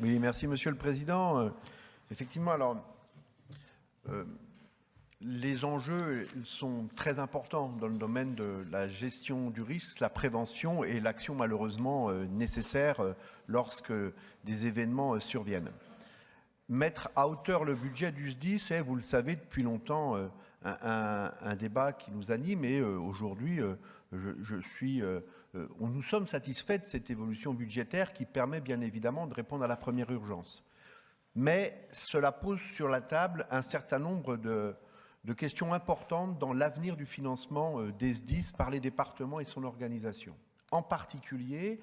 Oui, merci Monsieur le Président. Effectivement, alors, les enjeux sont très importants dans le domaine de la gestion du risque, la prévention et l'action malheureusement nécessaire lorsque des événements surviennent. Mettre à hauteur le budget du SDIS, c'est, vous le savez, depuis longtemps un débat qui nous anime et aujourd'hui, nous sommes satisfaits de cette évolution budgétaire qui permet bien évidemment de répondre à la première urgence. Mais cela pose sur la table un certain nombre de questions importantes dans l'avenir du financement des SDIS par les départements et son organisation. En particulier,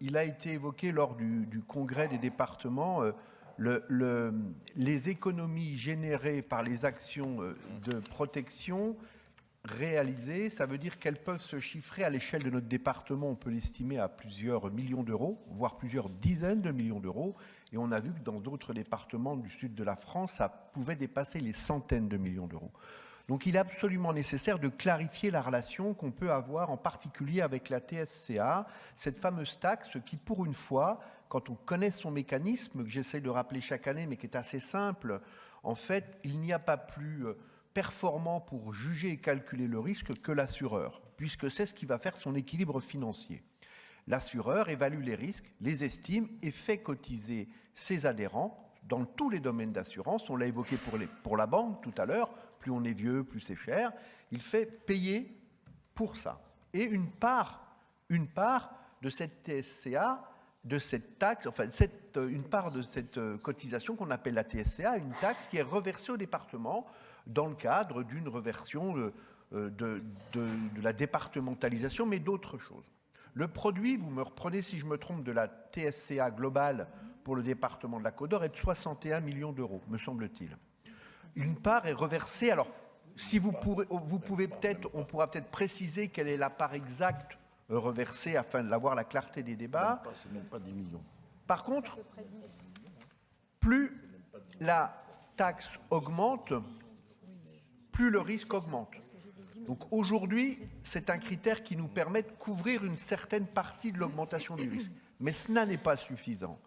il a été évoqué lors du congrès des départements les économies générées par les actions de protection réalisées, ça veut dire qu'elles peuvent se chiffrer à l'échelle de notre département, on peut l'estimer à plusieurs millions d'euros, voire plusieurs dizaines de millions d'euros, et on a vu que dans d'autres départements du sud de la France, ça pouvait dépasser les centaines de millions d'euros. Donc il est absolument nécessaire de clarifier la relation qu'on peut avoir en particulier avec la TSCA, cette fameuse taxe qui pour une fois, quand on connaît son mécanisme, que j'essaie de rappeler chaque année mais qui est assez simple, en fait il n'y a pas plus performant pour juger et calculer le risque que l'assureur, puisque c'est ce qui va faire son équilibre financier. L'assureur évalue les risques, les estime et fait cotiser ses adhérents dans tous les domaines d'assurance. On l'a évoqué pour la banque tout à l'heure, plus on est vieux, plus c'est cher. Il fait payer pour ça. Et une part de cette TSCA, de cette taxe, enfin une part de cette cotisation qu'on appelle la TSCA, une taxe qui est reversée au département dans le cadre d'une reversion de la départementalisation, mais d'autres choses. Le produit, vous me reprenez si je me trompe, de la TSCA globale pour le département de la Côte d'Or est de 61 millions d'euros, me semble-t-il. Une part est reversée, alors si vous pouvez peut-être, on pourra peut-être préciser quelle est la part exacte reversée afin d'avoir la clarté des débats. C'est même pas 10 millions. Par contre, plus la taxe augmente, plus le risque augmente. Donc aujourd'hui, c'est un critère qui nous permet de couvrir une certaine partie de l'augmentation du risque. Mais cela n'est pas suffisant.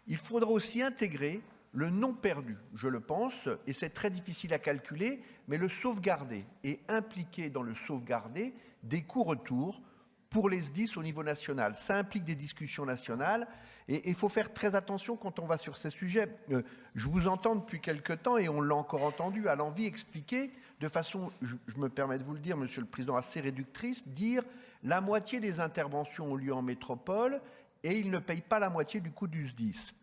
Il faudra aussi intégrer le non perdu, je le pense, et c'est très difficile à calculer, mais le sauvegarder et impliquer dans le sauvegarder des coûts-retours pour les SDIS au niveau national. Ça implique des discussions nationales et il faut faire très attention quand on va sur ces sujets. Je vous entends depuis quelque temps et on l'a encore entendu à l'envie expliquer de façon, je me permets de vous le dire, Monsieur le Président, assez réductrice, dire la moitié des interventions ont lieu en métropole et ils ne payent pas la moitié du coût du SDIS.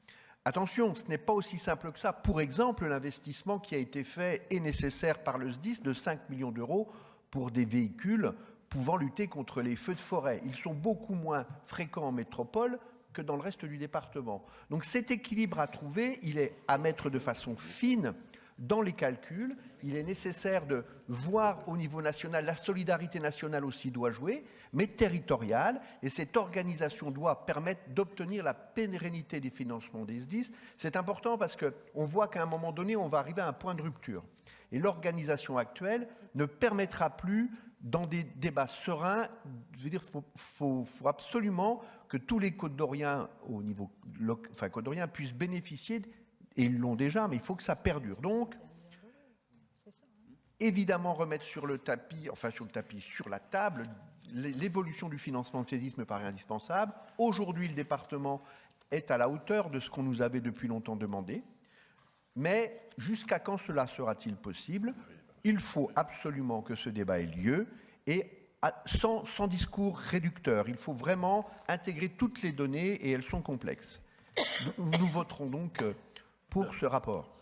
Attention, ce n'est pas aussi simple que ça. Pour exemple, l'investissement qui a été fait et nécessaire par le SDIS de 5 millions d'euros pour des véhicules pouvant lutter contre les feux de forêt. Ils sont beaucoup moins fréquents en métropole que dans le reste du département. Donc cet équilibre à trouver, il est à mettre de façon fine dans les calculs. Il est nécessaire de voir au niveau national, la solidarité nationale aussi doit jouer, mais territoriale, et cette organisation doit permettre d'obtenir la pérennité des financements des SDIS. C'est important parce qu'on voit qu'à un moment donné, on va arriver à un point de rupture. Et l'organisation actuelle ne permettra plus, dans des débats sereins, je veux dire, faut absolument que tous les Côte-d'Oriens au niveau, enfin Côte-d'Oriens puissent bénéficier, et ils l'ont déjà, mais il faut que ça perdure. Donc, évidemment remettre sur le tapis, sur la table, l'évolution du financement de FESIS me paraît indispensable. Aujourd'hui, le département est à la hauteur de ce qu'on nous avait depuis longtemps demandé. Mais jusqu'à quand cela sera-t-il possible? Il faut absolument que ce débat ait lieu et sans discours réducteur. Il faut vraiment intégrer toutes les données et elles sont complexes. Nous voterons donc pour ce rapport.